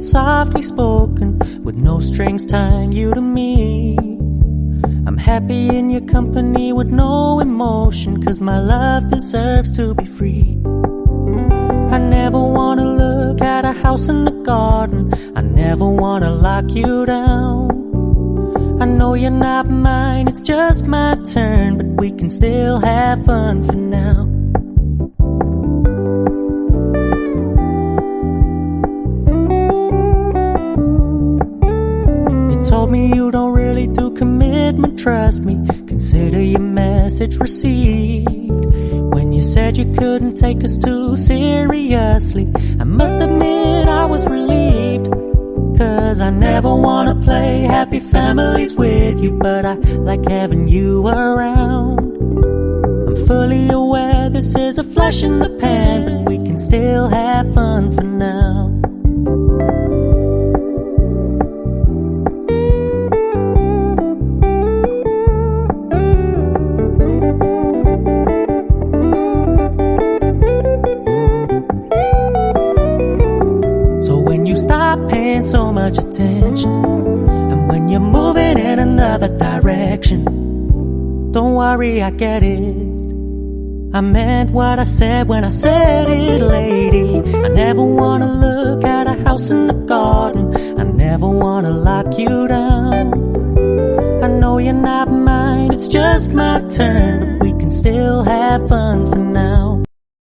it's softly spoken, with no strings tying you to me. I'm happy in your company with no emotion, 'cause my love deserves to be free. I never wanna look at a house in the garden, I never wanna lock you down. I know you're not mine, it's just my turn, but we can still have fun for now. You told me you don't really do commitment, trust me, consider your message received. When you said you couldn't take us too seriously, I must admit I was relieved. 'Cause I never wanna play happy families with you, but I like having you around. I'm fully aware this is a flash in the pan, but we can still have fun for now. Stop paying so much attention, and when you're moving in another direction, don't worry, I get it. I meant what I said when I said it, lady. I never wanna look at a house in the garden, I never wanna lock you down. I know you're not mine, it's just my turn, but we can still have fun for now.